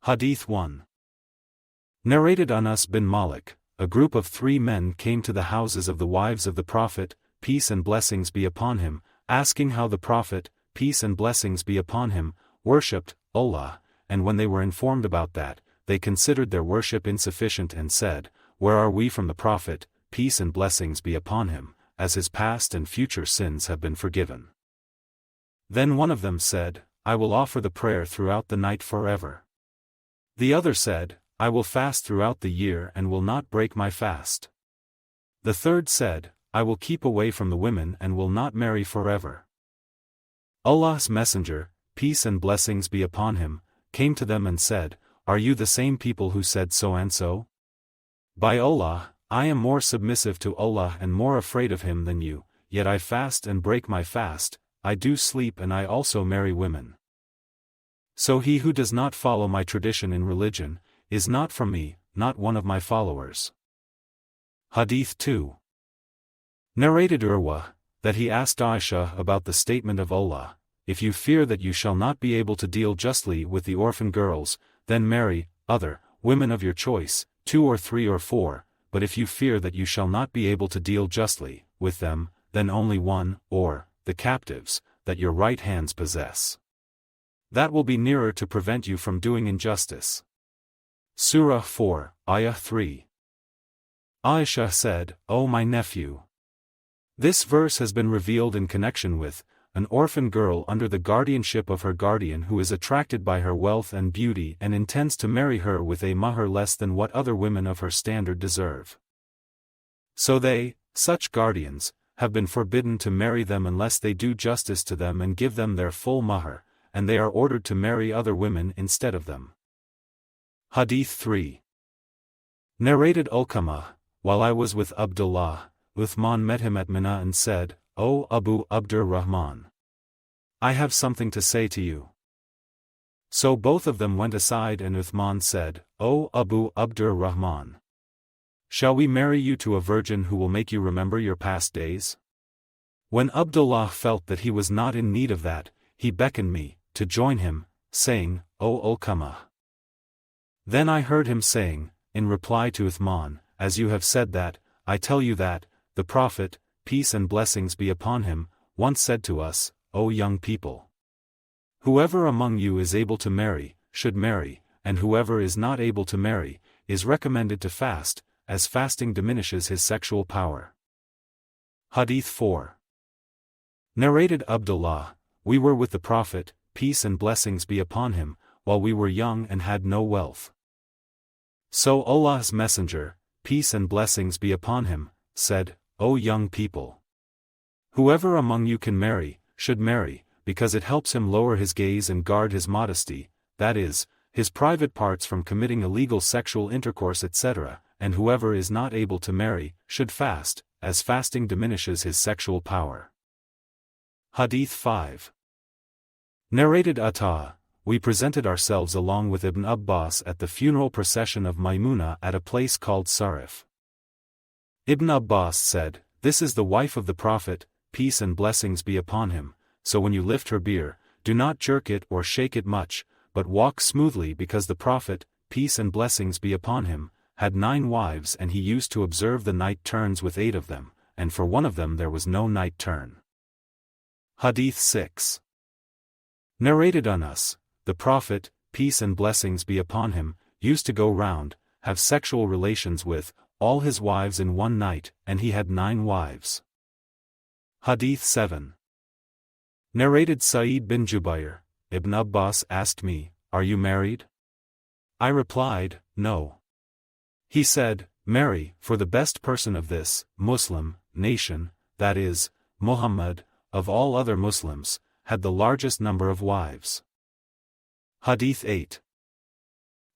Hadīth 1. Narrated Anas bin Malik, a group of 3 men came to the houses of the wives of the Prophet, peace and blessings be upon him, asking how the Prophet, peace and blessings be upon him, worshipped Allah, and when they were informed about that, they considered their worship insufficient and said, "Where are we from the Prophet, peace and blessings be upon him, as his past and future sins have been forgiven?" Then one of them said, "I will offer the prayer throughout the night forever." The other said, "I will fast throughout the year and will not break my fast." The third said, "I will keep away from the women and will not marry forever." Allah's Messenger, peace and blessings be upon him, came to them and said, "Are you the same people who said so and so? By Allah, I am more submissive to Allah and more afraid of him than you, yet I fast and break my fast, I do sleep and I also marry women. So he who does not follow my tradition in religion, is not from me, not one of my followers." Hadīth 2. Narrated Urwa, that he asked Aisha about the statement of Allah, "If you fear that you shall not be able to deal justly with the orphan girls, then marry other women of your choice, 2 or 3 or 4, but if you fear that you shall not be able to deal justly with them, then only one, or the captives, that your right hands possess. That will be nearer to prevent you from doing injustice." Surah 4, Ayah 3. Aisha said, "O my nephew, this verse has been revealed in connection with an orphan girl under the guardianship of her guardian who is attracted by her wealth and beauty and intends to marry her with a mahr less than what other women of her standard deserve. So they, such guardians, have been forbidden to marry them unless they do justice to them and give them their full mahr, and they are ordered to marry other women instead of them." Hadīth 3. Narrated Ulqamah, while I was with Abdullāh, Uthman met him at Mina and said, "O Abu Abdur-Rahman, I have something to say to you." So both of them went aside and Uthman said, "O Abu Abdur-Rahman, shall we marry you to a virgin who will make you remember your past days?" When Abdullāh felt that he was not in need of that, he beckoned me to join him, saying, "O Ulqamah." Then I heard him saying, in reply to Uthman, "As you have said that, I tell you that, the Prophet, peace and blessings be upon him, once said to us, O young people, whoever among you is able to marry, should marry, and whoever is not able to marry, is recommended to fast, as fasting diminishes his sexual power." Hadīth 4. Narrated Abdullāh, we were with the Prophet, peace and blessings be upon him, while we were young and had no wealth. So Allah's Messenger, peace and blessings be upon him, said, "O young people, whoever among you can marry, should marry, because it helps him lower his gaze and guard his modesty, that is, his private parts from committing illegal sexual intercourse etc., and whoever is not able to marry, should fast, as fasting diminishes his sexual power." Hadīth 5. Narrated Atā, we presented ourselves along with Ibn Abbas at the funeral procession of Maymuna at a place called Sarif. Ibn Abbas said, "This is the wife of the Prophet, peace and blessings be upon him, so when you lift her bier, do not jerk it or shake it much, but walk smoothly because the Prophet, peace and blessings be upon him, had 9 wives and he used to observe the night turns with 8 of them, and for one of them there was no night turn." Hadīth 6. Narrated Anas, the Prophet, peace and blessings be upon him, used to go round, have sexual relations with all his wives in one night, and he had 9 wives. Hadīth 7. Narrated Sa'id bin Jubayr, Ibn Abbas asked me, "Are you married?" I replied, "No." He said, "Marry, for the best person of this Muslim nation, that is, Muhammad, of all other Muslims, had the largest number of wives." Hadīth 8.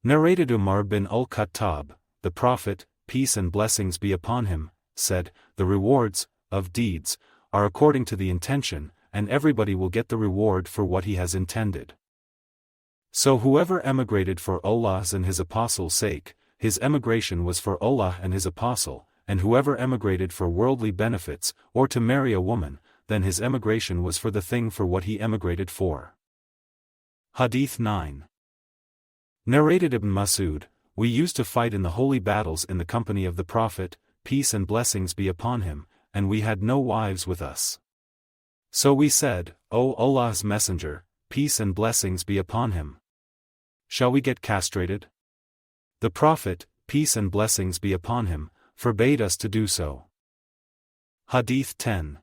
Narrated Umar bin al-Khattab, the Prophet, peace and blessings be upon him, said, "The rewards of deeds are according to the intention, and everybody will get the reward for what he has intended. So whoever emigrated for Allah's and his apostle's sake, his emigration was for Allah and his apostle, and whoever emigrated for worldly benefits, or to marry a woman, then his emigration was for the thing for what he emigrated for." Hadīth 9. Narrated Ibn Mas'ud, we used to fight in the holy battles in the company of the Prophet, peace and blessings be upon him, and we had no wives with us. So we said, O Allah's Messenger, peace and blessings be upon him. Shall we get castrated? The Prophet, peace and blessings be upon him, forbade us to do so. Hadith 10.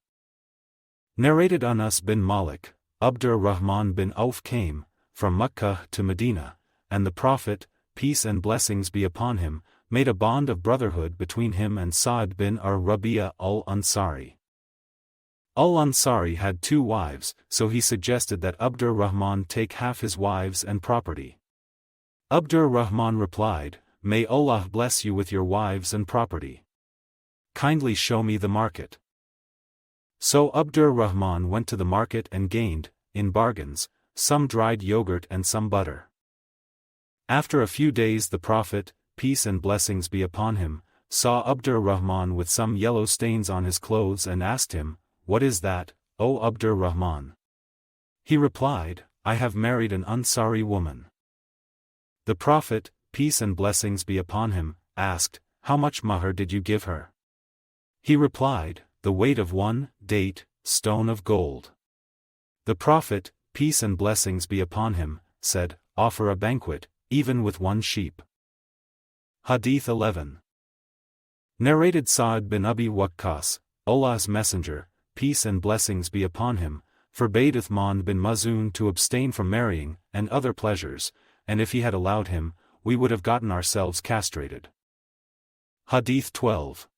Narrated Anas bin Malik, Abdurrahman bin Auf came, from Mecca to Medina, and the Prophet, peace and blessings be upon him, made a bond of brotherhood between him and Sa'd bin ar-Rabi'a al-Ansari. Al-Ansari had 2 wives, so he suggested that Abdurrahman take half his wives and property. Abdurrahman replied, May Allah bless you with your wives and property. Kindly show me the market. So Abdurrahman went to the market and gained, in bargains, some dried yogurt and some butter. After a few days the Prophet, peace and blessings be upon him, saw Abdurrahman with some yellow stains on his clothes and asked him, What is that, O Abdurrahman? He replied, I have married an Ansari woman. The Prophet, peace and blessings be upon him, asked, How much Mahr did you give her? He replied, The weight of 1 date, stone of gold. The Prophet, peace and blessings be upon him, said, Offer a banquet, even with 1 sheep. Hadith 11. Narrated Sa'd bin Abi Waqqas, Allah's Messenger, peace and blessings be upon him, forbade Uthman bin Maz'un to abstain from marrying, and other pleasures, and if he had allowed him, we would have gotten ourselves castrated. Hadith 12.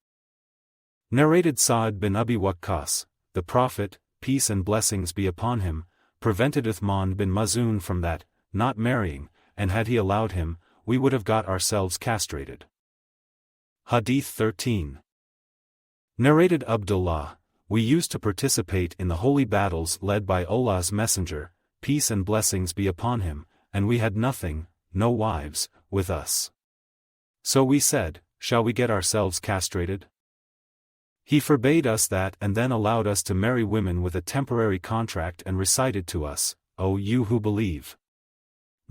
Narrated Sa'd bin Abi Waqqas, the Prophet, peace and blessings be upon him, prevented Uthman bin Maz'un from that, not marrying, and had he allowed him, we would have got ourselves castrated. Hadith 13. Narrated Abdullāh, we used to participate in the holy battles led by Allah's Messenger, peace and blessings be upon him, and we had nothing, no wives, with us. So we said, Shall we get ourselves castrated? He forbade us that and then allowed us to marry women with a temporary contract and recited to us, O you who believe.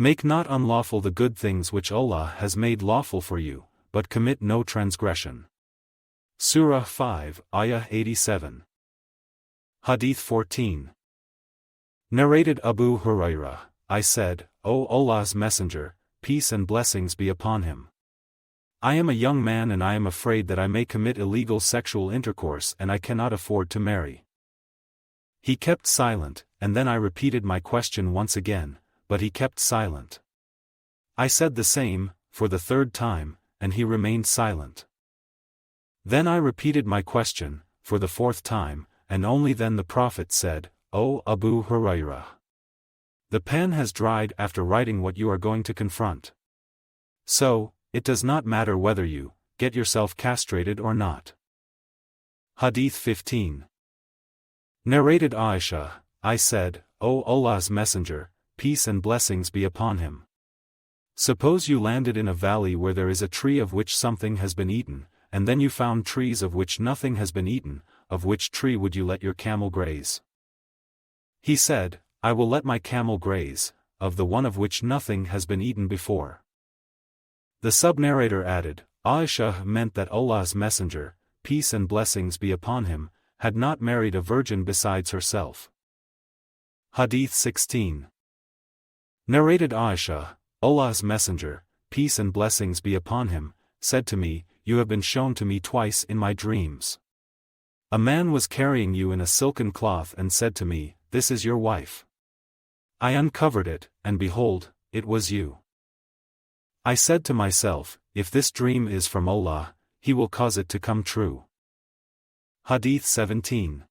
Make not unlawful the good things which Allah has made lawful for you, but commit no transgression. Surah 5, Ayah 87. Hadith 14. Narrated Abu Hurairah, I said, O Allah's Messenger, peace and blessings be upon him. I am a young man and I am afraid that I may commit illegal sexual intercourse and I cannot afford to marry. He kept silent, and then I repeated my question once again, but he kept silent. I said the same, for the 3rd time, and he remained silent. Then I repeated my question, for the 4th time, and only then the Prophet said, O Abu Hurairah. The pen has dried after writing what you are going to confront. So, it does not matter whether you get yourself castrated or not. Hadith 15. Narrated Aisha, I said, O Allah's Messenger, peace and blessings be upon him. Suppose you landed in a valley where there is a tree of which something has been eaten, and then you found trees of which nothing has been eaten, of which tree would you let your camel graze? He said, I will let my camel graze, of the one of which nothing has been eaten before. The sub-narrator added, Aisha meant that Allah's Messenger, peace and blessings be upon him, had not married a virgin besides herself. Hadith 16. Narrated Aisha, Allah's Messenger, peace and blessings be upon him, said to me, You have been shown to me twice in my dreams. A man was carrying you in a silken cloth and said to me, This is your wife. I uncovered it, and behold, it was you. I said to myself, If this dream is from Allah, He will cause it to come true. Hadith 17.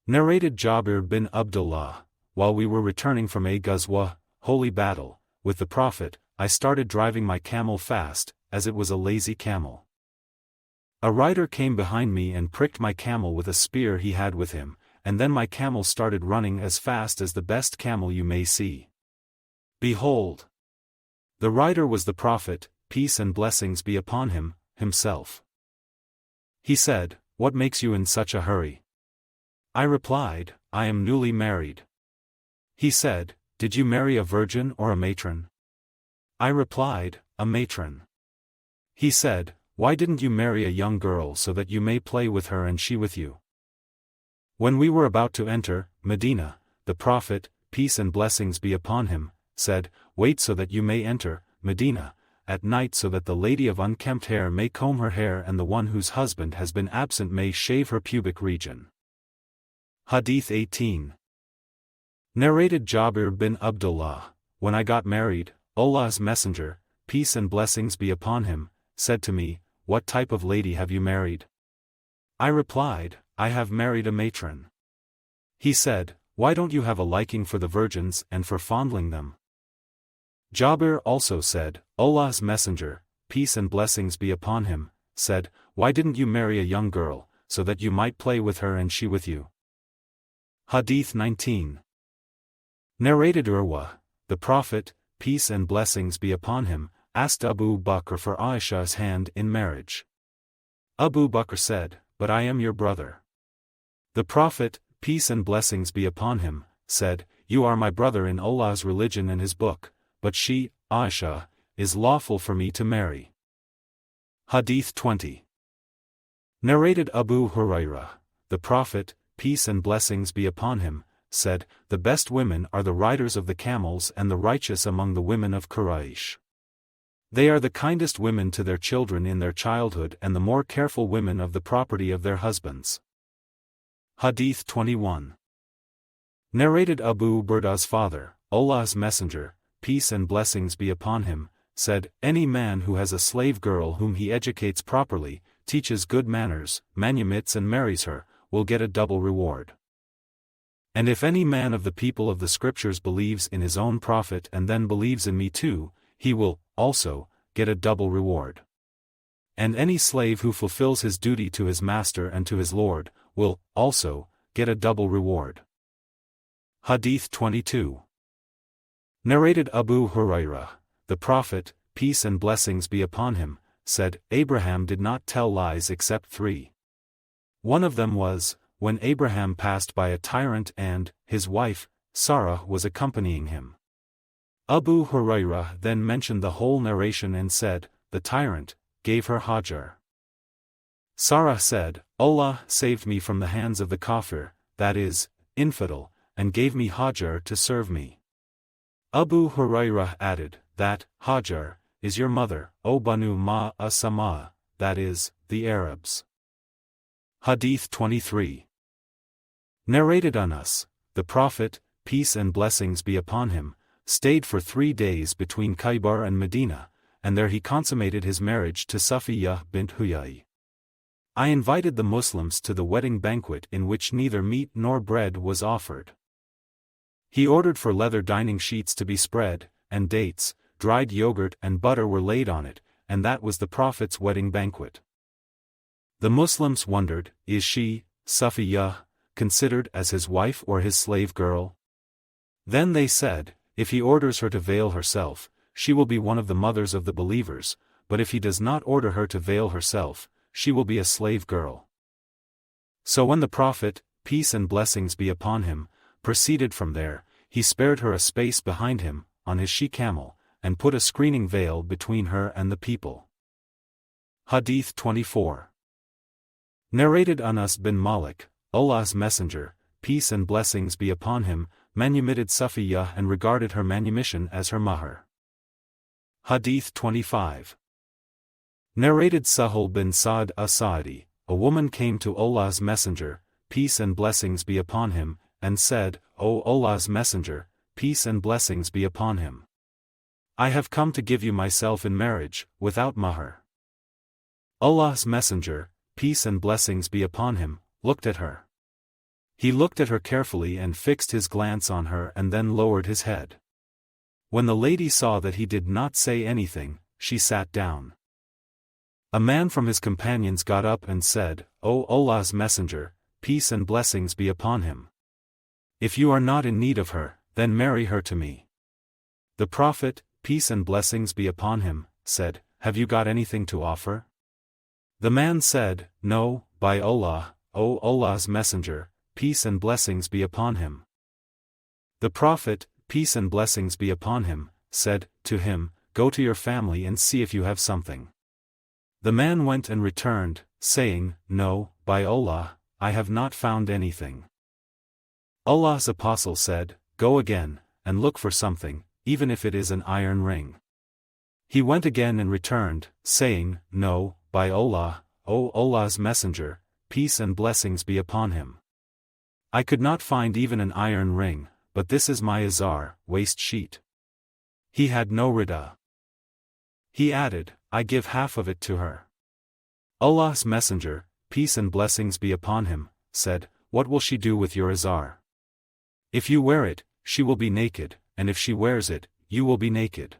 Narrated Jabir bin Abdullāh, while we were returning from a ghazwa, holy battle, with the Prophet, I started driving my camel fast, as it was a lazy camel. A rider came behind me and pricked my camel with a spear he had with him, and then my camel started running as fast as the best camel you may see. Behold! The rider was the Prophet, peace and blessings be upon him, himself. He said, What makes you in such a hurry? I replied, I am newly married. He said, Did you marry a virgin or a matron? I replied, a matron. He said, why didn't you marry a young girl so that you may play with her and she with you? When we were about to enter Medina, the Prophet, peace and blessings be upon him, said, wait so that you may enter Medina at night so that the lady of unkempt hair may comb her hair and the one whose husband has been absent may shave her pubic region. Hadīth 18. Narrated Jabir bin Abdullāh, when I got married, Allah's Messenger, peace and blessings be upon him, said to me, what type of lady have you married? I replied, I have married a matron. He said, why don't you have a liking for the virgins and for fondling them? Jabir also said, Allah's Messenger, peace and blessings be upon him, said, why didn't you marry a young girl, so that you might play with her and she with you? Hadīth 19. Narrated Urwa, the Prophet, peace and blessings be upon him, asked Abu Bakr for Aisha's hand in marriage. Abu Bakr said, but I am your brother. The Prophet, peace and blessings be upon him, said, you are my brother in Allah's religion and his book, but she, Aisha, is lawful for me to marry. Hadīth 20. Narrated Abu Hurairah, the Prophet, peace and blessings be upon him, said, the best women are the riders of the camels and the righteous among the women of Quraysh. They are the kindest women to their children in their childhood and the more careful women of the property of their husbands. Hadīth 21. Narrated Abu Burdah's father, Allah's Messenger, peace and blessings be upon him, said, any man who has a slave girl whom he educates properly, teaches good manners, manumits and marries her, will get a double reward. And if any man of the people of the scriptures believes in his own prophet and then believes in me too, he will, also, get a double reward. And any slave who fulfills his duty to his master and to his Lord, will, also, get a double reward. Hadīth 22. Narrated Abu Hurairah, the Prophet, peace and blessings be upon him, said, Abraham did not tell lies except 3. One of them was, when Abraham passed by a tyrant and, his wife, Sarah was accompanying him. Abu Hurairah then mentioned the whole narration and said, the tyrant gave her Hajar. Sarah said, Allah saved me from the hands of the kafir, that is, infidel, and gave me Hajar to serve me. Abu Hurairah added, that, Hajar, is your mother, O Banu Ma'asama, that is, the Arabs. Hadīth 23. Narrated Anas, the Prophet, peace and blessings be upon him, stayed for 3 days between Khaybar and Medina, and there he consummated his marriage to Safiyyah bint Huyay. I invited the Muslims to the wedding banquet in which neither meat nor bread was offered. He ordered for leather dining sheets to be spread, and dates, dried yogurt and butter were laid on it, and that was the Prophet's wedding banquet. The Muslims wondered, is she, Safiyyah, considered as his wife or his slave girl? Then they said, if he orders her to veil herself, she will be one of the mothers of the believers, but if he does not order her to veil herself, she will be a slave girl. So when the Prophet, peace and blessings be upon him, proceeded from there, he spared her a space behind him, on his she-camel, and put a screening veil between her and the people. Hadīth 24. Narrated Anas bin Malik, Allah's Messenger, peace and blessings be upon him, manumitted Safiyyah and regarded her manumission as her Mahr. Hadīth 25. Narrated Sahal bin Sa'd as-Sa'idi, a woman came to Allah's Messenger, peace and blessings be upon him, and said, O Allah's Messenger, peace and blessings be upon him. I have come to give you myself in marriage, without Mahr. Allah's Messenger, peace and blessings be upon him, looked at her. He looked at her carefully and fixed his glance on her and then lowered his head. When the lady saw that he did not say anything, she sat down. A man from his companions got up and said, O Allah's Messenger, peace and blessings be upon him. If you are not in need of her, then marry her to me. The Prophet, peace and blessings be upon him, said, have you got anything to offer? The man said, no, by Allah, O Allah's Messenger, peace and blessings be upon him. The Prophet, peace and blessings be upon him, said to him, go to your family and see if you have something. The man went and returned, saying, No, by Allah, I have not found anything. Allah's apostle said, Go again, and look for something, even if it is an iron ring. He went again and returned, saying, No, by Allah, O Allah's messenger, peace and blessings be upon him. I could not find even an iron ring, but this is my izar, waist sheet. He had no rida. He added, I give half of it to her. Allah's messenger, peace and blessings be upon him, said, What will she do with your izar? If you wear it, she will be naked, and if she wears it, you will be naked.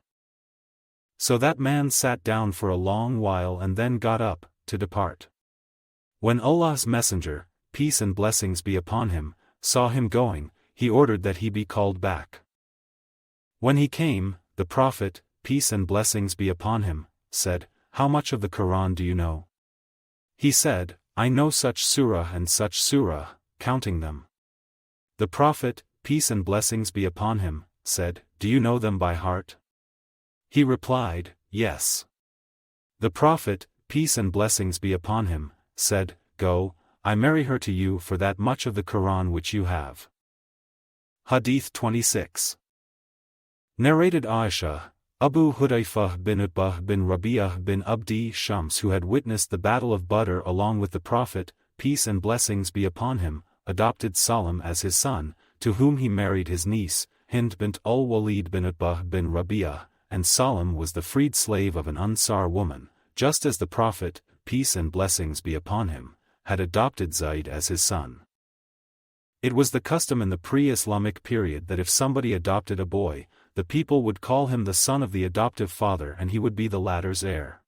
So that man sat down for a long while and then got up, to depart. When Allah's messenger, peace and blessings be upon him, saw him going, he ordered that he be called back. When he came, the Prophet, peace and blessings be upon him, said, How much of the Quran do you know? He said, I know such surah and such surah, counting them. The Prophet, peace and blessings be upon him, said, Do you know them by heart? He replied, Yes. The Prophet, peace and blessings be upon him, said, Go, I marry her to you for that much of the Quran which you have. Hadīth 26. Narrated Aisha, Abu Hudayfah bin Utbah bin Rabi'ah bin Abdi Shams, who had witnessed the battle of Badr along with the Prophet, peace and blessings be upon him, adopted Salim as his son, to whom he married his niece, Hind bint al-Walid bin Utbah bin Rabi'ah, and Salim was the freed slave of an Ansar woman, just as the Prophet, peace and blessings be upon him, had adopted Zayd as his son. It was the custom in the pre-Islamic period that if somebody adopted a boy, the people would call him the son of the adoptive father and he would be the latter's heir.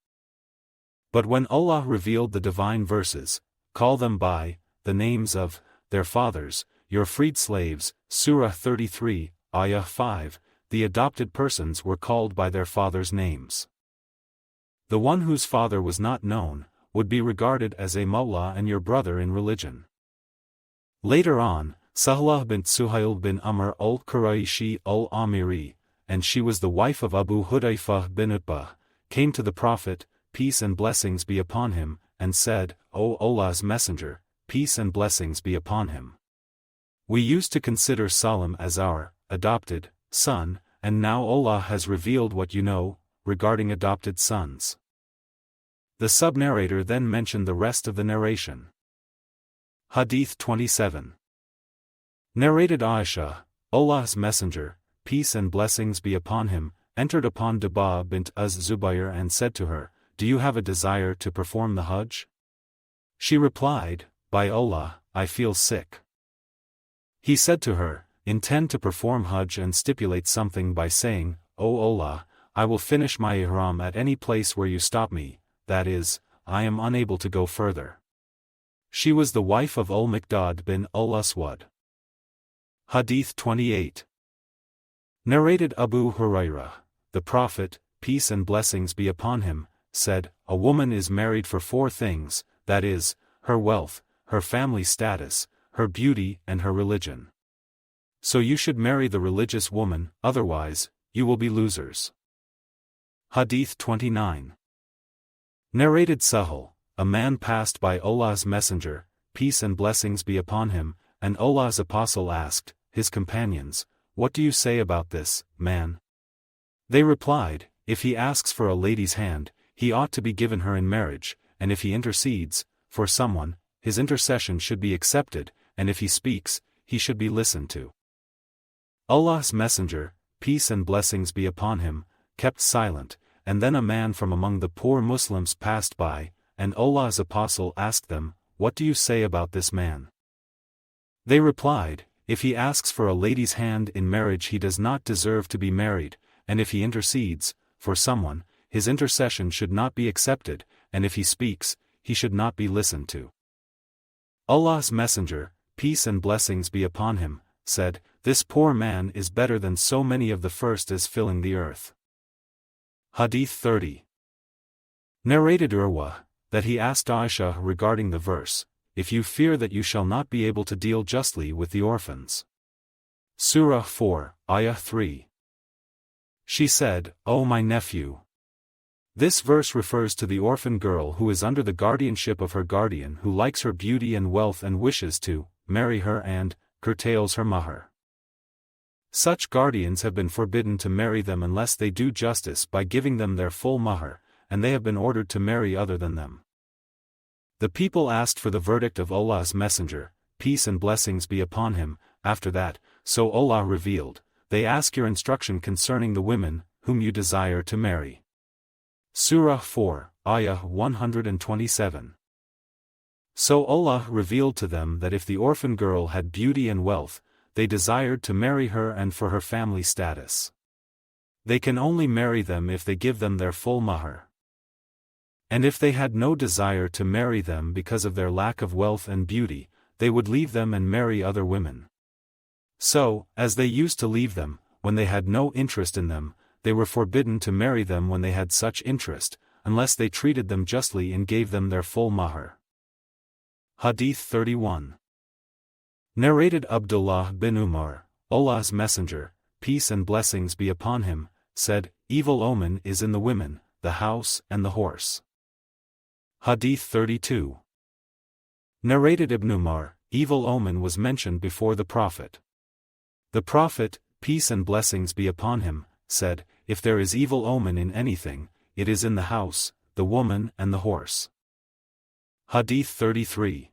But when Allah revealed the divine verses, call them by the names of their fathers, your freed slaves, Surah 33, Ayah 5, the adopted persons were called by their fathers' names. The one whose father was not known, would be regarded as a mawla and your brother in religion. Later on, Sahlah bint Suhail bin Amr al-Qurayshi al-Amiri, and she was the wife of Abu Hudayfah bin Utbah, came to the Prophet, peace and blessings be upon him, and said, O Allah's messenger, peace and blessings be upon him. We used to consider Salim as our adopted son, and now Allah has revealed what you know regarding adopted sons. The sub-narrator then mentioned the rest of the narration. Hadīth 27. Narrated Aisha, Allah's messenger, peace and blessings be upon him, entered upon Daba bint Az-Zubayr and said to her, Do you have a desire to perform the Hajj? She replied, By Allah, I feel sick. He said to her, Intend to perform Hajj and stipulate something by saying, O Allah, I will finish my ihram at any place where you stop me, that is, I am unable to go further. She was the wife of Al-Miqdad bin al-Aswad. Hadīth 28. Narrated Abu Hurairah, the Prophet, peace and blessings be upon him, said, A woman is married for 4 things, that is, her wealth, her family status, her beauty and her religion. So you should marry the religious woman, otherwise, you will be losers. Hadīth 29. Narrated Sahih, a man passed by Allah's messenger, peace and blessings be upon him, and Allah's apostle asked his companions, What do you say about this man? They replied, If he asks for a lady's hand, he ought to be given her in marriage, and if he intercedes for someone, his intercession should be accepted, and if he speaks, he should be listened to. Allah's messenger, peace and blessings be upon him, kept silent, and then a man from among the poor Muslims passed by, and Allah's apostle asked them, What do you say about this man? They replied, If he asks for a lady's hand in marriage he does not deserve to be married, and if he intercedes for someone, his intercession should not be accepted, and if he speaks, he should not be listened to. Allah's messenger, peace and blessings be upon him, said, This poor man is better than so many of the first as filling the earth. Hadīth 30. Narrated Urwa, that he asked Aisha regarding the verse, If you fear that you shall not be able to deal justly with the orphans. Surah 4, Ayah 3. She said, "O my nephew." This verse refers to the orphan girl who is under the guardianship of her guardian who likes her beauty and wealth and wishes to marry her and curtails her mahr. Such guardians have been forbidden to marry them unless they do justice by giving them their full mahr, and they have been ordered to marry other than them. The people asked for the verdict of Allah's Messenger, peace and blessings be upon him. After that, so Allah revealed, they ask your instruction concerning the women whom you desire to marry. Surah 4, Ayah 127. So Allah revealed to them that if the orphan girl had beauty and wealth, they desired to marry her and for her family status. They can only marry them if they give them their full mahr. And if they had no desire to marry them because of their lack of wealth and beauty, they would leave them and marry other women. So, as they used to leave them, when they had no interest in them, they were forbidden to marry them when they had such interest, unless they treated them justly and gave them their full mahr. Hadīth 31. Narrated Abdullāh bin Umar, Allah's Messenger, peace and blessings be upon him, said, evil omen is in the women, the house and the horse. Hadīth 32. Narrated Ibn Umar, evil omen was mentioned before the Prophet. The Prophet, peace and blessings be upon him, said, if there is evil omen in anything, it is in the house, the woman and the horse. Hadīth 33.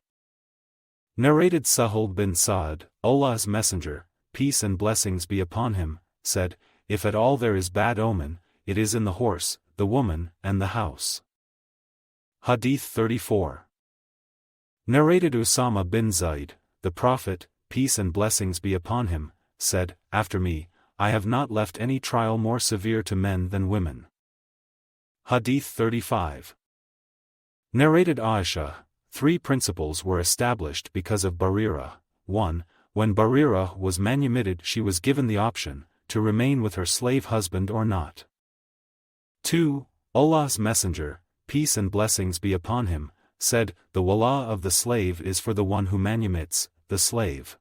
Narrated Sahih bin Sa'd, Allah's Messenger, peace and blessings be upon him, said, if at all there is bad omen, it is in the horse, the woman, and the house. Hadīth 34. Narrated Usama bin Zayd, the Prophet, peace and blessings be upon him, said, after me, I have not left any trial more severe to men than women. Hadīth 35. Narrated Aisha, 3 principles were established because of Barira. 1. When Barira was manumitted she was given the option, to remain with her slave husband or not. 2. Allah's Messenger, peace and blessings be upon him, said, the wala of the slave is for the one who manumits, the slave.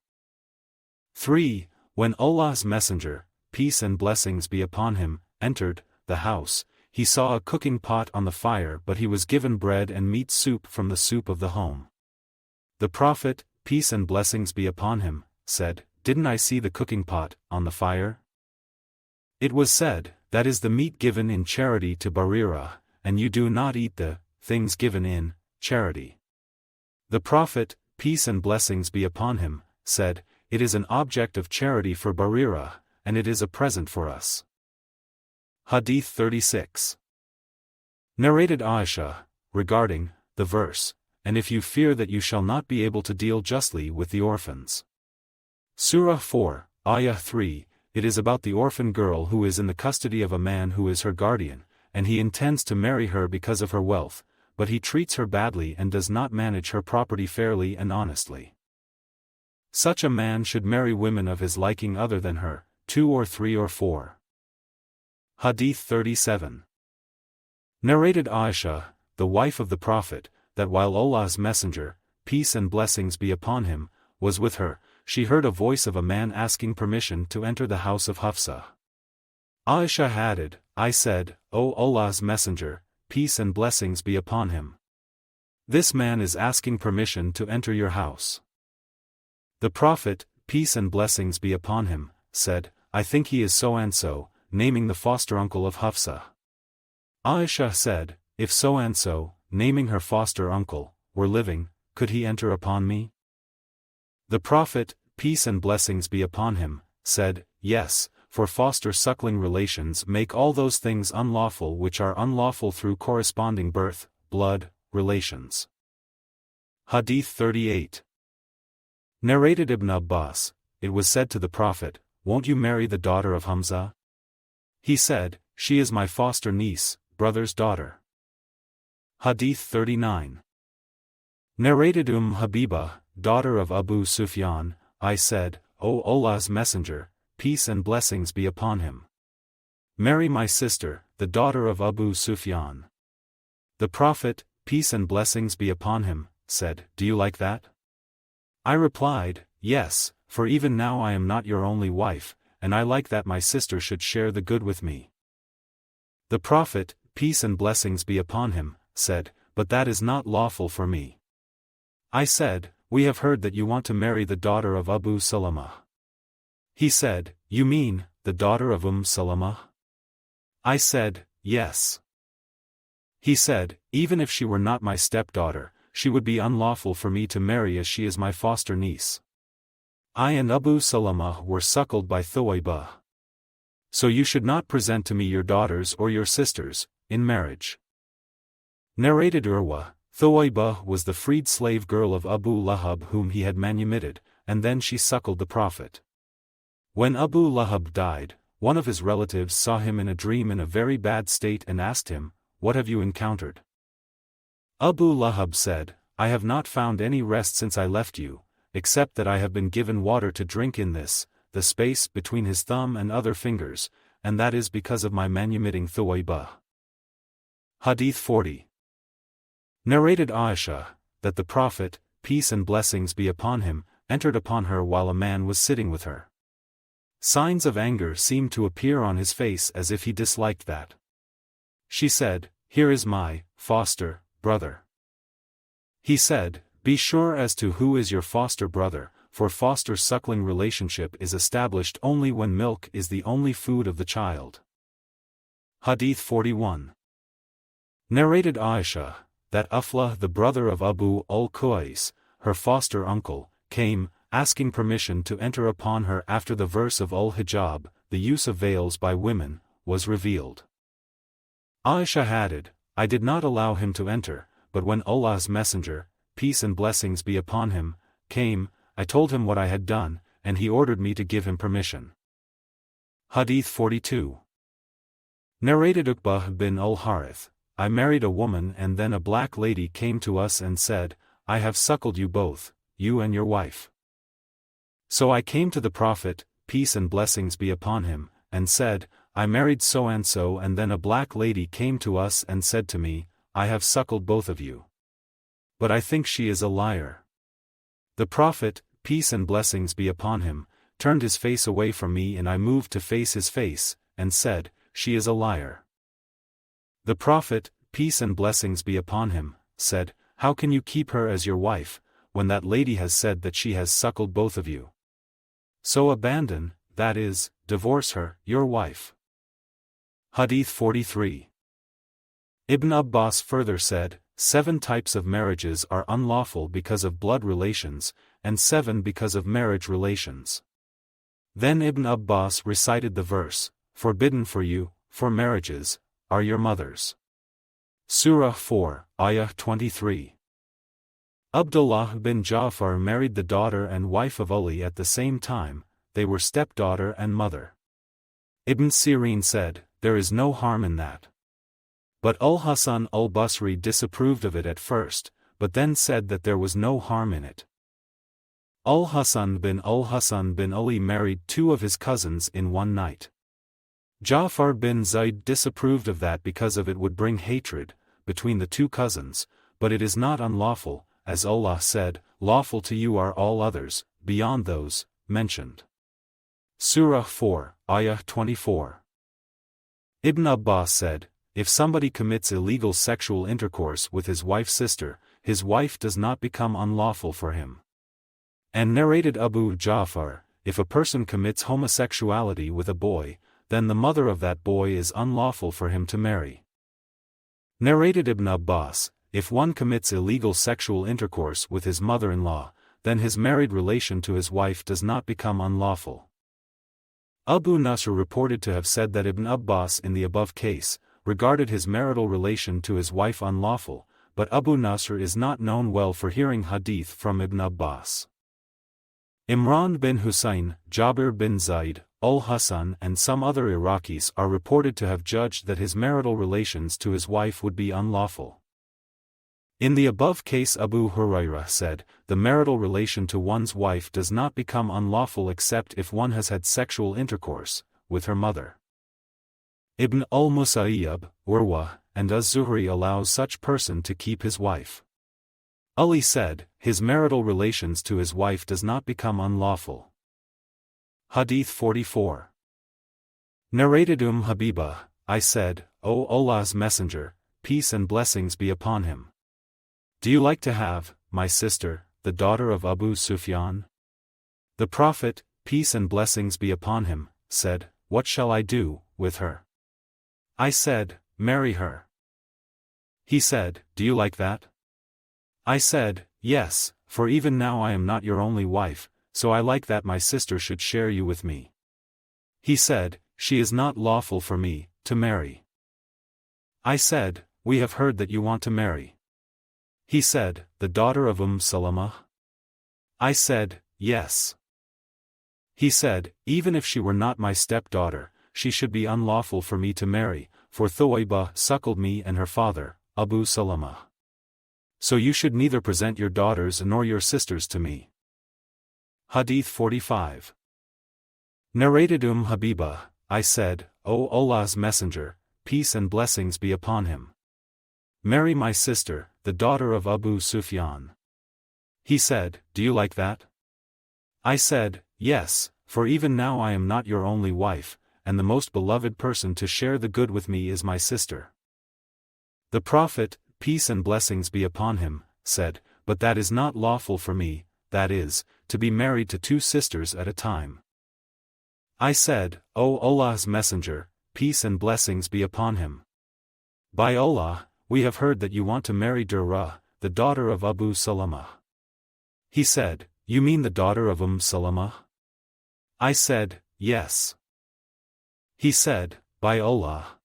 3. When Allah's Messenger, peace and blessings be upon him, entered the house, he saw a cooking pot on the fire but he was given bread and meat soup from the soup of the home. The Prophet, peace and blessings be upon him, said, didn't I see the cooking pot on the fire? It was said, that is the meat given in charity to Barira, and you do not eat the things given in charity. The Prophet, peace and blessings be upon him, said, it is an object of charity for Barira, and it is a present for us. Hadīth 36. Narrated Aisha, regarding the verse, and if you fear that you shall not be able to deal justly with the orphans. Surah 4, Ayah 3, it is about the orphan girl who is in the custody of a man who is her guardian, and he intends to marry her because of her wealth, but he treats her badly and does not manage her property fairly and honestly. Such a man should marry women of his liking other than her, 2 or 3 or 4. Hadīth 37. Narrated Aisha, the wife of the Prophet, that while Allah's Messenger, peace and blessings be upon him, was with her, she heard a voice of a man asking permission to enter the house of Hafsa. Aisha added, I said, O Allah's Messenger, peace and blessings be upon him. This man is asking permission to enter your house. The Prophet, peace and blessings be upon him, said, I think he is so and so, naming the foster uncle of Hafsa. Aisha said, if so and so, naming her foster uncle, were living, could he enter upon me? The Prophet, peace and blessings be upon him, said, yes, for foster suckling relations make all those things unlawful which are unlawful through corresponding birth, blood, relations. Hadīth 38. Narrated Ibn Abbas, it was said to the Prophet, won't you marry the daughter of Hamza? He said, she is my foster niece, brother's daughter. Hadīth 39. Narrated Habibah, daughter of Abu Sufyan, I said, O Allah's Messenger, peace and blessings be upon him. Marry my sister, the daughter of Abu Sufyan. The Prophet, peace and blessings be upon him, said, do you like that? I replied, yes, for even now I am not your only wife, and I like that my sister should share the good with me. The Prophet, peace and blessings be upon him, said, but that is not lawful for me. I said, we have heard that you want to marry the daughter of Abu Salamah. He said, you mean, the daughter of Salamah? I said, yes. He said, even if she were not my stepdaughter, she would be unlawful for me to marry as she is my foster niece. I and Abu Salamah were suckled by Thuwaybah. So you should not present to me your daughters or your sisters, in marriage. Narrated Urwa, Thuwaybah was the freed slave girl of Abu Lahab whom he had manumitted, and then she suckled the Prophet. When Abu Lahab died, one of his relatives saw him in a dream in a very bad state and asked him, what have you encountered? Abu Lahab said, I have not found any rest since I left you, except that I have been given water to drink in this, the space between his thumb and other fingers, and that is because of my manumitting Thuwaybah. Hadīth 40. Narrated Aisha, that the Prophet, peace and blessings be upon him, entered upon her while a man was sitting with her. Signs of anger seemed to appear on his face as if he disliked that. She said, here is my foster brother. He said, be sure as to who is your foster brother, for foster-suckling relationship is established only when milk is the only food of the child. Hadīth 41. Narrated Aisha, that Aflah the brother of Abu al-Qais, her foster uncle, came, asking permission to enter upon her after the verse of al-Hijab, the use of veils by women, was revealed. Aisha added, I did not allow him to enter, but when Allah's messenger, peace and blessings be upon him, came, I told him what I had done, and he ordered me to give him permission. Hadīth 42. Narrated Uqbah bin al-Harith, I married a woman and then a black lady came to us and said, I have suckled you both, you and your wife. So I came to the Prophet, peace and blessings be upon him, and said, I married so-and-so and then a black lady came to us and said to me, I have suckled both of you. But I think she is a liar. The Prophet, peace and blessings be upon him, turned his face away from me and I moved to face his face, and said, she is a liar. The Prophet, peace and blessings be upon him, said, how can you keep her as your wife, when that lady has said that she has suckled both of you? So abandon, that is, divorce her, your wife. Hadīth 43. Ibn Abbas further said, 7 types of marriages are unlawful because of blood relations, and 7 because of marriage relations. Then Ibn Abbas recited the verse, forbidden for you, for marriages, are your mothers. Surah 4, Ayah 23. Abdullāh bin Ja'far married the daughter and wife of Ali at the same time, they were stepdaughter and mother. Ibn Sirin said, there is no harm in that. But Al-Hasan al-Basri disapproved of it at first, but then said that there was no harm in it. Al-Hasan bin Ali married 2 of his cousins in one night. Ja'far bin Zayd disapproved of that because of it would bring hatred between the 2 cousins, but it is not unlawful, as Allah said, lawful to you are all others, beyond those mentioned. Surah 4, Ayah 24. Ibn Abbas said, if somebody commits illegal sexual intercourse with his wife's sister, his wife does not become unlawful for him. And narrated Abu Ja'far, if a person commits homosexuality with a boy, then the mother of that boy is unlawful for him to marry. Narrated Ibn Abbas, if one commits illegal sexual intercourse with his mother-in-law, then his married relation to his wife does not become unlawful. Abu Nasr reported to have said that Ibn Abbas in the above case, regarded his marital relation to his wife unlawful, but Abu Nasr is not known well for hearing hadith from Ibn Abbas. Imran bin Husayn, Jabir bin Zayd, Al-Hasan and some other Iraqis are reported to have judged that his marital relations to his wife would be unlawful. In the above case Abu Hurairah said, the marital relation to one's wife does not become unlawful except if one has had sexual intercourse with her mother. Ibn al-Musayyab, Urwa, and Az-Zuhri allows such person to keep his wife. Ali said, his marital relations to his wife does not become unlawful. Hadīth 44. Narrated Habibah, I said, O Allah's Messenger, peace and blessings be upon him. Do you like to have, my sister, the daughter of Abu Sufyan? The Prophet, peace and blessings be upon him, said, What shall I do with her? I said, Marry her. He said, Do you like that? I said, Yes, for even now I am not your only wife, so I like that my sister should share you with me. He said, She is not lawful for me to marry. I said, We have heard that you want to marry. He said, The daughter of Salamah? I said, Yes. He said, Even if she were not my stepdaughter, she should be unlawful for me to marry, for Thuwaybah suckled me and her father, Abu Salamah. So you should neither present your daughters nor your sisters to me. Hadith 45. Narrated Habibah, I said, O Allah's Messenger, peace and blessings be upon him. Marry my sister, the daughter of Abu Sufyan. He said, Do you like that? I said, Yes, for even now I am not your only wife, and the most beloved person to share the good with me is my sister. The Prophet, peace and blessings be upon him, said, But that is not lawful for me, that is, to be married to two sisters at a time. I said, O Allah's Messenger, peace and blessings be upon him. By Allah, we have heard that you want to marry Durrah, the daughter of Abu Salamah. He said, You mean the daughter of Salamah? I said, Yes. He said, By Allah.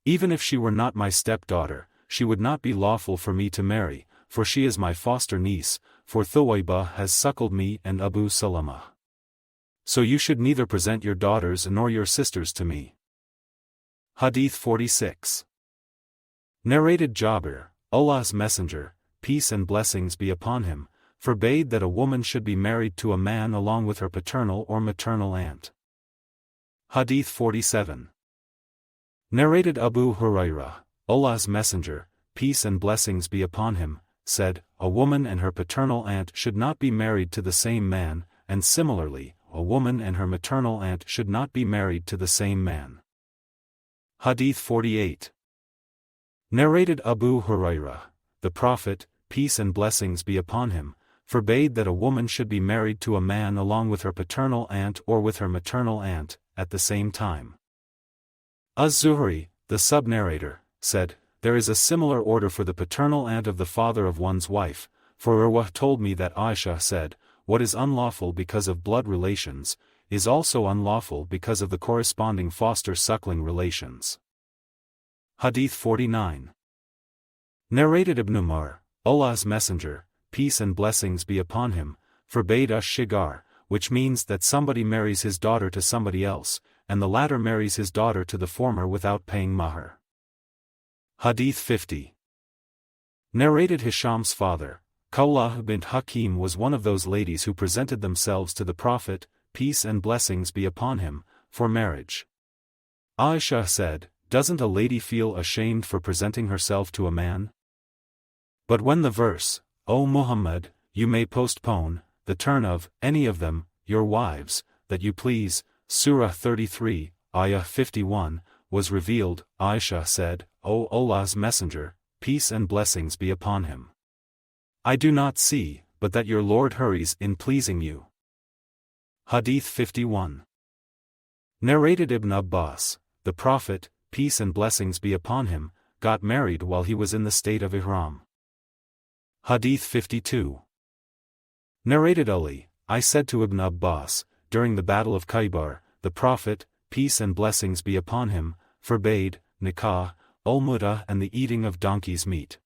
Even if she were not my stepdaughter, she would not be lawful for me to marry, for she is my foster niece, for Thuwaybah has suckled me and Abu Salamah. So you should neither present your daughters nor your sisters to me. Hadith 46. Narrated Jabir, Allah's Messenger, peace and blessings be upon him, forbade that a woman should be married to a man along with her paternal or maternal aunt. Hadith 47. Narrated Abu Hurairah, Allah's Messenger, peace and blessings be upon him, said, A woman and her paternal aunt should not be married to the same man, and similarly, a woman and her maternal aunt should not be married to the same man. Hadith 48. Narrated Abu Hurairah, the Prophet, peace and blessings be upon him, forbade that a woman should be married to a man along with her paternal aunt or with her maternal aunt, at the same time. Az-Zuhri, the sub-narrator, said, There is a similar order for the paternal aunt of the father of one's wife, for Urwah told me that Aisha said, What is unlawful because of blood relations, is also unlawful because of the corresponding foster suckling relations. Hadith 49. Narrated Ibn Mahr, Allah's Messenger, peace and blessings be upon him, forbade Ash-Shighar, which means that somebody marries his daughter to somebody else, and the latter marries his daughter to the former without paying Mahr. Hadith 50. Narrated Hisham's father, Khawlah bint Hakim was one of those ladies who presented themselves to the Prophet, peace and blessings be upon him, for marriage. Aisha said, Doesn't a lady feel ashamed for presenting herself to a man? But when the verse, O Muhammad, you may postpone the turn of any of them, your wives, that you please, Surah 33, Ayah 51, was revealed, Aisha said, O Allah's Messenger, peace and blessings be upon him. I do not see, but that your Lord hurries in pleasing you. Hadith 51. Narrated Ibn Abbas, the Prophet, peace and blessings be upon him, got married while he was in the state of Ihram. Hadith 52. Narrated Ali, I said to Ibn Abbas, during the battle of Khaybar, the Prophet, peace and blessings be upon him, forbade Nikah-al-Mut'a and the eating of donkey's meat.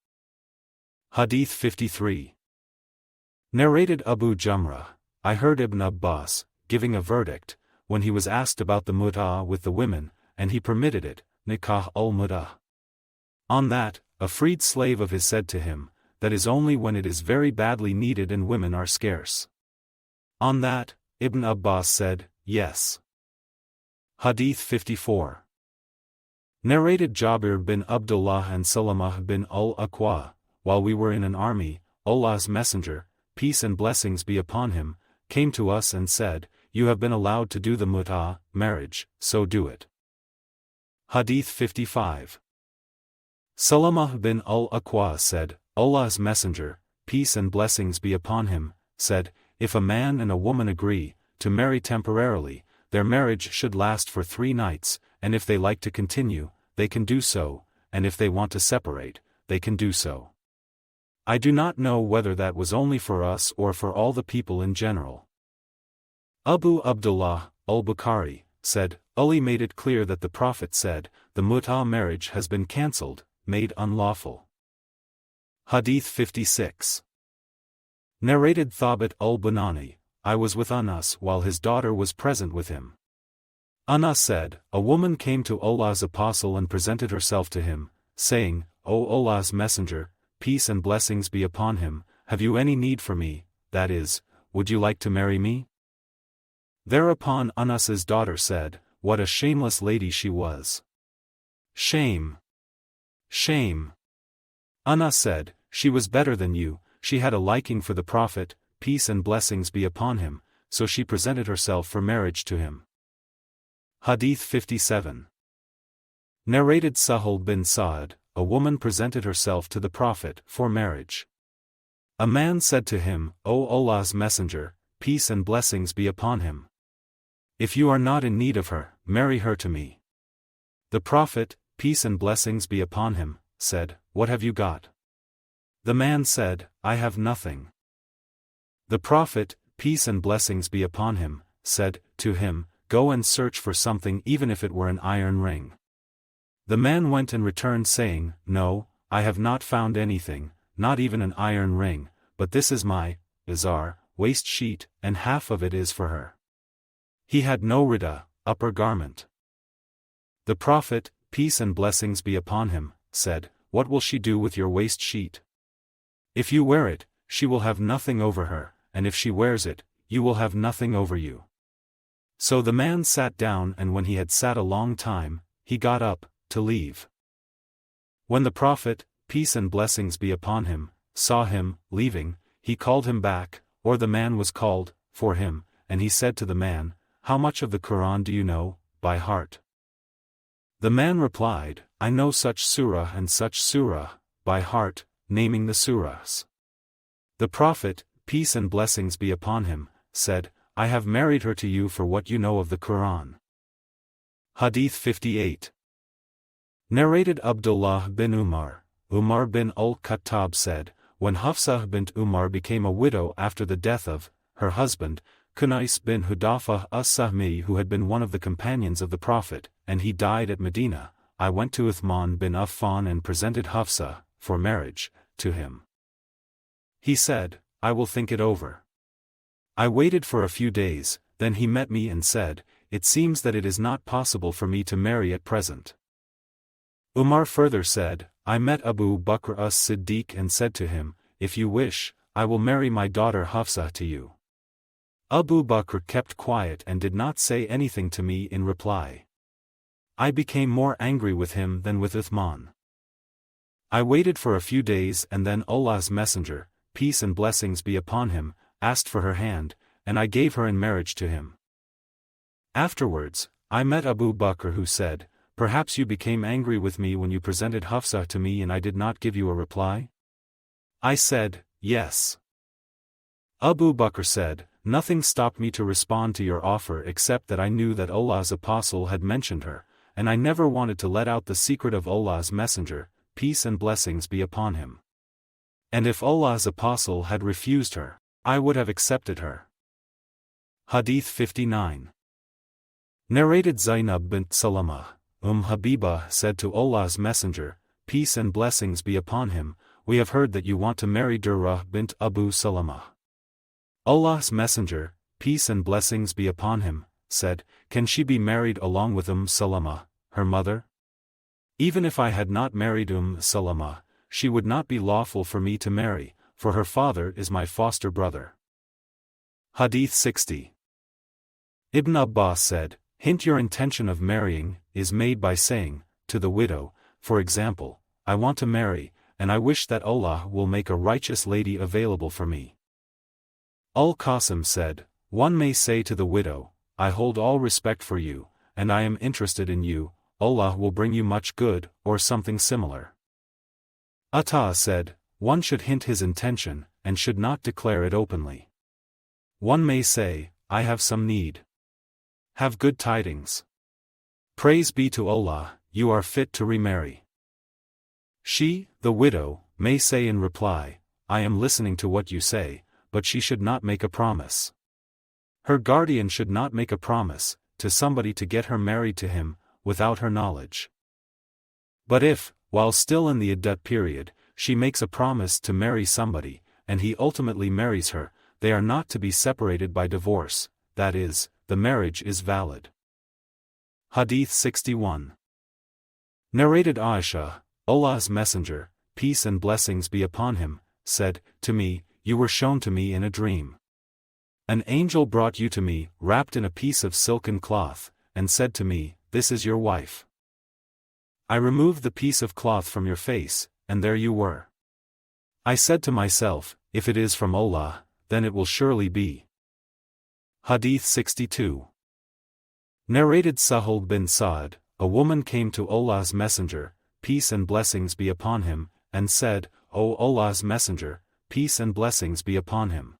Hadith 53. Narrated Abu Jamrah, I heard Ibn Abbas, giving a verdict, when he was asked about the mut'a with the women, and he permitted it, Nikah-al-Mut'a. On that, a freed slave of his said to him, That is only when it is very badly needed and women are scarce. On that, Ibn Abbas said, Yes. Hadith 54. Narrated Jabir bin Abdullāh and Salamah bin al-Aqwa, while we were in an army, Allah's Messenger, peace and blessings be upon him, came to us and said, You have been allowed to do the mut'a, marriage, so do it. Hadith 55. Salamah bin al-Aqwa said, Allah's Messenger, peace and blessings be upon him, said, if a man and a woman agree to marry temporarily, their marriage should last for 3 nights, and if they like to continue, they can do so, and if they want to separate, they can do so. I do not know whether that was only for us or for all the people in general. Abu Abdullāh, Al-Bukhari, said, Ali made it clear that the Prophet said, the Mut'a marriage has been cancelled, made unlawful. Hadith 56. Narrated Thabit al-Bunani, I was with Anas while his daughter was present with him. Anas said, a woman came to Allah's Apostle and presented herself to him, saying, O Allah's Messenger, peace and blessings be upon him, have you any need for me, that is, would you like to marry me? Thereupon Anas's daughter said, what a shameless lady she was. Shame! Shame! Anas said, she was better than you, she had a liking for the Prophet, peace and blessings be upon him, so she presented herself for marriage to him. Hadith 57. Narrated Sahal bin Sa'ad, a woman presented herself to the Prophet for marriage. A man said to him, O Allah's Messenger, peace and blessings be upon him. If you are not in need of her, marry her to me. The Prophet, peace and blessings be upon him, said, what have you got? The man said, I have nothing. The Prophet, peace and blessings be upon him, said to him, go and search for something even if it were an iron ring. The man went and returned saying, no, I have not found anything, not even an iron ring, but this is my izar, waist sheet, and half of it is for her. He had no rida, upper garment. The Prophet, peace and blessings be upon him, said, what will she do with your waist sheet? If you wear it, she will have nothing over her, and if she wears it, you will have nothing over you. So the man sat down, and when he had sat a long time, he got up to leave. When the Prophet, peace and blessings be upon him, saw him leaving, he called him back, or the man was called for him, and he said to the man, how much of the Quran do you know, by heart? The man replied, I know such surah and such surah, by heart, naming the surahs. The Prophet, peace and blessings be upon him, said, I have married her to you for what you know of the Quran. Hadith 58. Narrated Abdullāh bin Umar, Umar bin al-Khattab said, when Hafsah bint Umar became a widow after the death of her husband, Kunais bin Hudafah as-Sahmi, who had been one of the companions of the Prophet, and he died at Medina, I went to Uthman bin Affan and presented Hafsah for marriage to him. He said, I will think it over. I waited for a few days, then he met me and said, it seems that it is not possible for me to marry at present. Umar further said, I met Abu Bakr as-Siddiq and said to him, if you wish, I will marry my daughter Hafsah to you. Abu Bakr kept quiet and did not say anything to me in reply. I became more angry with him than with Uthman. I waited for a few days and then Allah's Messenger, peace and blessings be upon him, asked for her hand, and I gave her in marriage to him. Afterwards, I met Abu Bakr who said, perhaps you became angry with me when you presented Hafsah to me and I did not give you a reply? I said, yes. Abu Bakr said, nothing stopped me to respond to your offer except that I knew that Allah's Apostle had mentioned her, and I never wanted to let out the secret of Allah's Messenger, peace and blessings be upon him. And if Allah's Apostle had refused her, I would have accepted her. Hadith 59. Narrated Zainab bint Salamah, Habibah said to Allah's Messenger, peace and blessings be upon him, we have heard that you want to marry Durrah bint Abu Salamah. Allah's Messenger, peace and blessings be upon him, said, can she be married along with Salamah, her mother? Even if I had not married Salamah, she would not be lawful for me to marry, for her father is my foster brother. Hadith 60. Ibn Abbas said, hint your intention of marrying is made by saying, to the widow, for example, I want to marry, and I wish that Allah will make a righteous lady available for me. Al-Qasim said, one may say to the widow, I hold all respect for you, and I am interested in you, Allah will bring you much good, or something similar. Ata said, one should hint his intention, and should not declare it openly. One may say, I have some need. Have good tidings. Praise be to Allah, you are fit to remarry. She, the widow, may say in reply, I am listening to what you say, but she should not make a promise. Her guardian should not make a promise to somebody to get her married to him, without her knowledge. But if, while still in the iddat period, she makes a promise to marry somebody, and he ultimately marries her, they are not to be separated by divorce, that is, the marriage is valid. Hadīth 61. Narrated Aisha, Allah's Messenger, peace and blessings be upon him, said, to me, you were shown to me in a dream. An angel brought you to me, wrapped in a piece of silken cloth, and said to me, this is your wife. I removed the piece of cloth from your face, and there you were. I said to myself, if it is from Allah, then it will surely be. Hadīth 62. Narrated Sahih bin Sa'd, a woman came to Allah's Messenger, peace and blessings be upon him, and said, O Allah's Messenger, peace and blessings be upon him.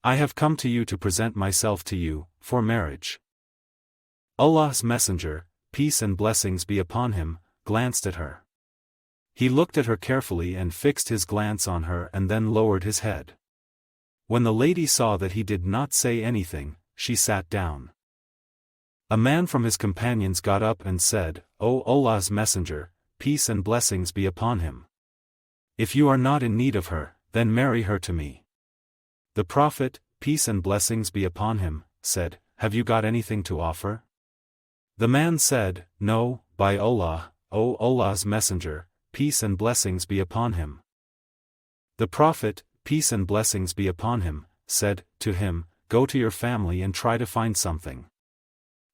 I have come to you to present myself to you, for marriage. Allah's Messenger, peace and blessings be upon him, glanced at her. He looked at her carefully and fixed his glance on her and then lowered his head. When the lady saw that he did not say anything, she sat down. A man from his companions got up and said, O Allah's Messenger, peace and blessings be upon him. If you are not in need of her, then marry her to me. The Prophet, peace and blessings be upon him, said, have you got anything to offer? The man said, no, by Allah, O Allah's Messenger, peace and blessings be upon him. The Prophet, peace and blessings be upon him, said to him, go to your family and try to find something.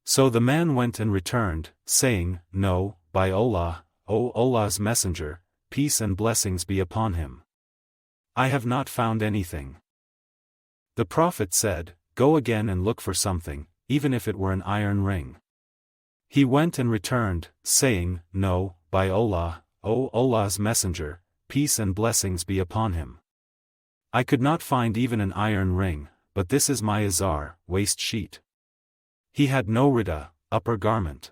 So the man went and returned, saying, no, by Allah, O Allah's Messenger, peace and blessings be upon him. I have not found anything. The Prophet said, go again and look for something, even if it were an iron ring. He went and returned, saying, no, by Allah, O Allah's Messenger, peace and blessings be upon him. I could not find even an iron ring, but this is my izar, waist sheet. He had no rida, upper garment.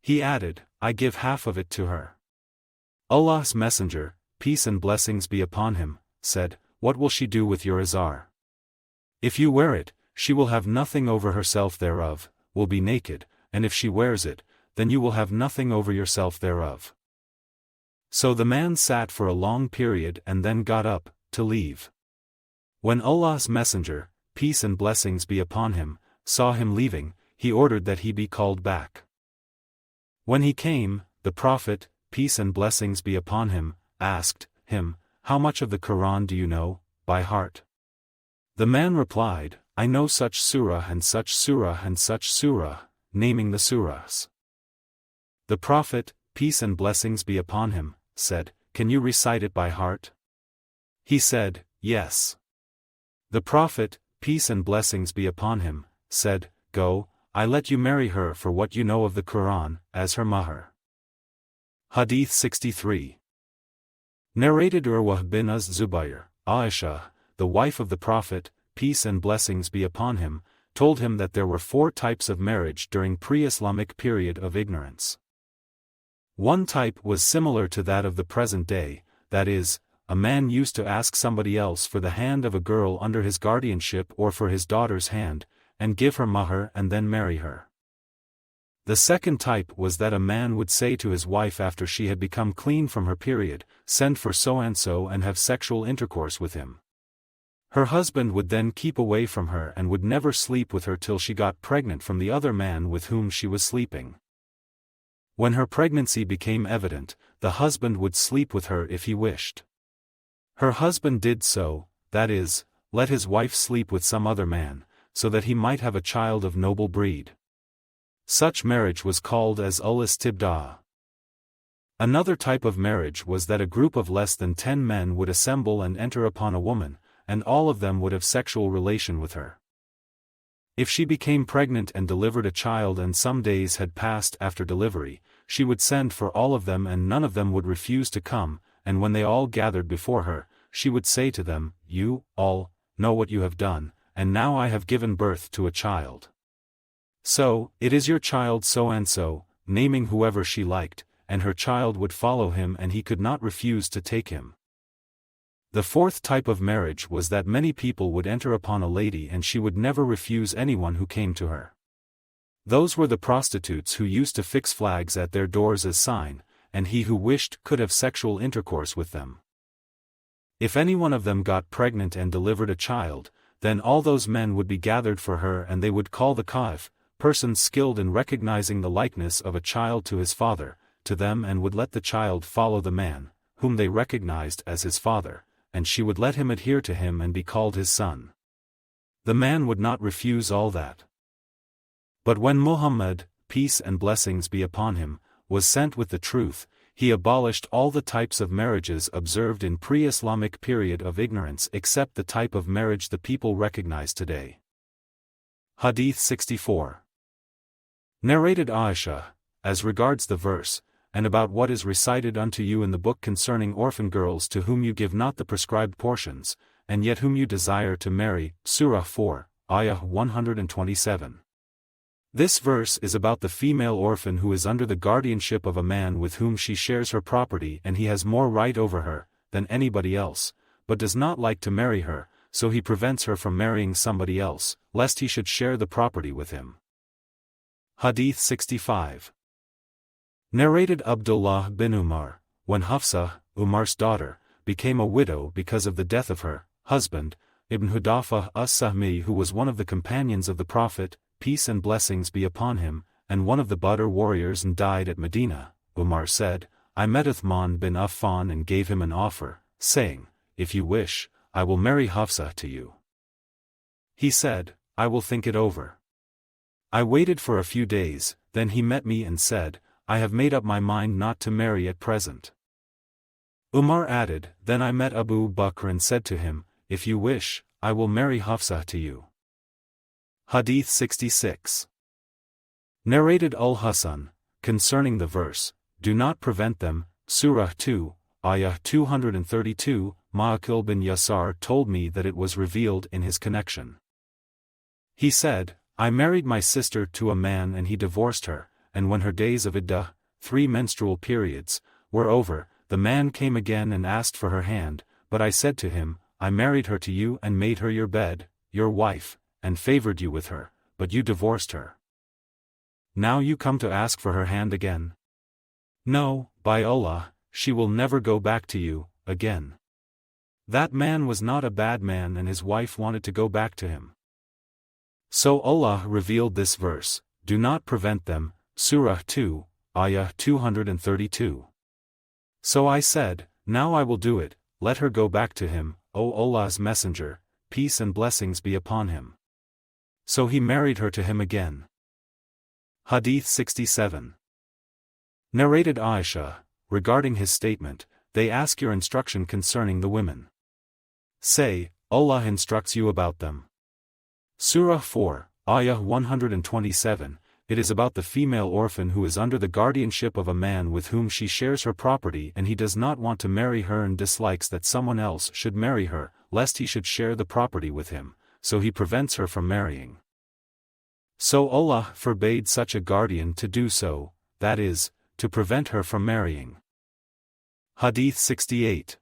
He added, I give half of it to her. Allah's Messenger, peace and blessings be upon him, said, what will she do with your izar? If you wear it, she will have nothing over herself thereof, will be naked, and if she wears it, then you will have nothing over yourself thereof. So the man sat for a long period and then got up, to leave. When Allah's Messenger, peace and blessings be upon him, saw him leaving, he ordered that he be called back. When he came, the Prophet, peace and blessings be upon him, asked him, how much of the Quran do you know, by heart? The man replied, I know such surah and such surah and such surah, naming the surahs. The Prophet, peace and blessings be upon him, said, can you recite it by heart? He said, yes. The Prophet, peace and blessings be upon him, said, go, I let you marry her for what you know of the Quran, as her Mahr. Hadīth 63. Narrated Urwah bin Az-Zubayr, Aisha, the wife of the Prophet, peace and blessings be upon him, told him that there were 4 types of marriage during pre-Islamic period of ignorance. One type was similar to that of the present day, that is, a man used to ask somebody else for the hand of a girl under his guardianship or for his daughter's hand, and give her mahr and then marry her. The second type was that a man would say to his wife after she had become clean from her period, send for so-and-so and have sexual intercourse with him. Her husband would then keep away from her and would never sleep with her till she got pregnant from the other man with whom she was sleeping. When her pregnancy became evident, the husband would sleep with her if he wished. Her husband did so, that is, let his wife sleep with some other man, so that he might have a child of noble breed. Such marriage was called as al-istibda'. Another type of marriage was that a group of less than 10 men would assemble and enter upon a woman, and all of them would have sexual relation with her. If she became pregnant and delivered a child and some days had passed after delivery, she would send for all of them and none of them would refuse to come, and when they all gathered before her, she would say to them, "You, all, know what you have done, and now I have given birth to a child. So, it is your child so and so," naming whoever she liked, and her child would follow him and he could not refuse to take him. The fourth type of marriage was that many people would enter upon a lady and she would never refuse anyone who came to her. Those were the prostitutes who used to fix flags at their doors as sign, and he who wished could have sexual intercourse with them. If any one of them got pregnant and delivered a child, then all those men would be gathered for her and they would call the Qa'if, persons skilled in recognizing the likeness of a child to his father, to them and would let the child follow the man, whom they recognized as his father, and she would let him adhere to him and be called his son. The man would not refuse all that. But when Muhammad, peace and blessings be upon him, was sent with the truth, he abolished all the types of marriages observed in pre-Islamic period of ignorance except the type of marriage the people recognize today. Hadīth 64. Narrated Aisha, as regards the verse, and about what is recited unto you in the book concerning orphan girls to whom you give not the prescribed portions, and yet whom you desire to marry, Surah 4, Ayah 127. This verse is about the female orphan who is under the guardianship of a man with whom she shares her property and he has more right over her than anybody else, but does not like to marry her, so he prevents her from marrying somebody else, lest he should share the property with him. Hadīth 65. Narrated Abdullāh bin Umar, when Hafsa, Umar's daughter, became a widow because of the death of her husband, Ibn Hudafah as-Sahmi, who was one of the companions of the Prophet, peace and blessings be upon him, and one of the Badr warriors and died at Medina, Umar said, I met Uthman bin Affan and gave him an offer, saying, if you wish, I will marry Hafsa to you. He said, I will think it over. I waited for a few days, then he met me and said, I have made up my mind not to marry at present. Umar added, then I met Abu Bakr and said to him, if you wish, I will marry Hafsa to you. Hadīth 66. Narrated Al-Hasan, concerning the verse, do not prevent them, Surah 2, Ayah 232, Ma'aqil bin Yasar told me that it was revealed in his connection. He said, I married my sister to a man and he divorced her, and when her days of iddah, 3 menstrual periods, were over, the man came again and asked for her hand, but I said to him, I married her to you and made her your bed, your wife, and favored you with her, but you divorced her. Now you come to ask for her hand again? No, by Allah, she will never go back to you, again. That man was not a bad man and his wife wanted to go back to him. So Allah revealed this verse, do not prevent them, Surah 2, Ayah 232. So I said, now I will do it, let her go back to him, O Allah's Messenger, peace and blessings be upon him. So he married her to him again. Hadīth 67. Narrated Aisha, regarding his statement, they ask your instruction concerning the women. Say, Allah instructs you about them. Surah 4, Ayah 127, it is about the female orphan who is under the guardianship of a man with whom she shares her property and he does not want to marry her and dislikes that someone else should marry her, lest he should share the property with him, so he prevents her from marrying. So Allah forbade such a guardian to do so, that is, to prevent her from marrying. Hadīth 68.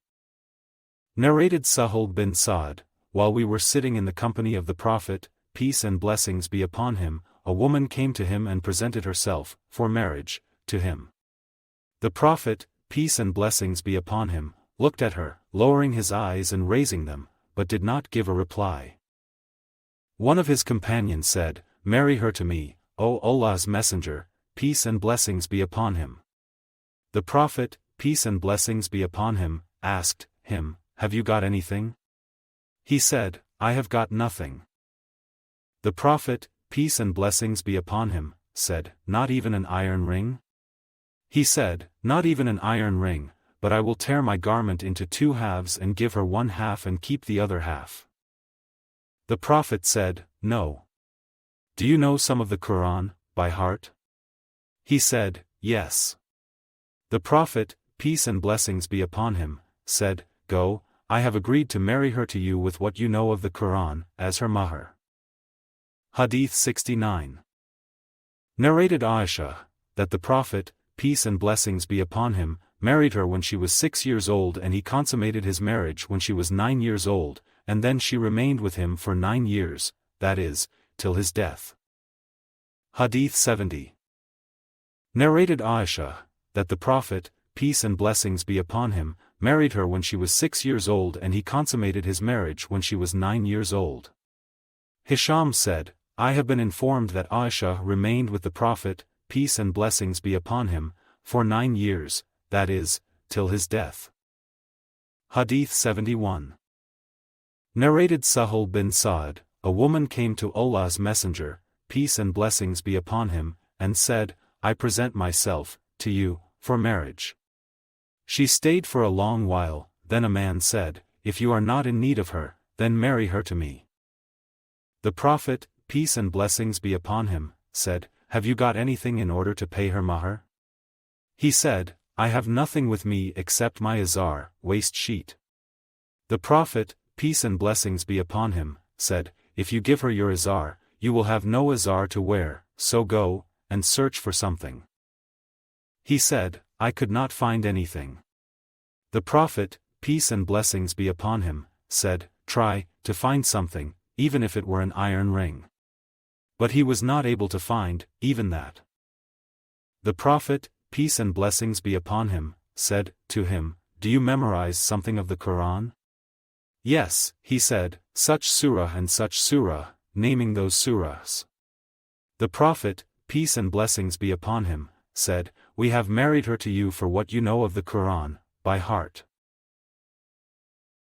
Narrated Sahal bin Sa'd, while we were sitting in the company of the Prophet, peace and blessings be upon him, a woman came to him and presented herself, for marriage, to him. The Prophet, peace and blessings be upon him, looked at her, lowering his eyes and raising them, but did not give a reply. One of his companions said, marry her to me, O Allah's Messenger, peace and blessings be upon him. The Prophet, peace and blessings be upon him, asked him, have you got anything? He said, I have got nothing. The Prophet, peace and blessings be upon him, said, not even an iron ring? He said, not even an iron ring, but I will tear my garment into 2 halves and give her 1 half and keep the other half. The Prophet said, no. "Do you know some of the Quran, by heart?" He said, "Yes." The Prophet, peace and blessings be upon him, said, "Go, I have agreed to marry her to you with what you know of the Quran, as her Mahr." Hadīth 69. Narrated Aisha, that the Prophet, peace and blessings be upon him, married her when she was 6 years old, and he consummated his marriage when she was 9 years old, and then she remained with him for 9 years, that is, till his death. Hadīth 70. Narrated Aisha, that the Prophet, peace and blessings be upon him, married her when she was 6 years old, and he consummated his marriage when she was 9 years old. Hisham said, I have been informed that Aisha remained with the Prophet, peace and blessings be upon him, for 9 years, that is, till his death. Hadīth 71. Narrated Sahal bin Sa'd, a woman came to Allah's Messenger, peace and blessings be upon him, and said, I present myself, to you, for marriage. She stayed for a long while, then a man said, If you are not in need of her, then marry her to me. The Prophet, peace and blessings be upon him, said, Have you got anything in order to pay her mahr? He said, I have nothing with me except my izar, waist sheet. The Prophet, peace and blessings be upon him, said, If you give her your izar, you will have no izar to wear, so go, and search for something. He said, I could not find anything. The Prophet, peace and blessings be upon him, said, Try to find something, even if it were an iron ring. But he was not able to find, even that. The Prophet, peace and blessings be upon him, said to him, Do you memorize something of the Quran? Yes, he said, such surah and such surah, naming those surahs. The Prophet, peace and blessings be upon him, said, We have married her to you for what you know of the Quran, by heart.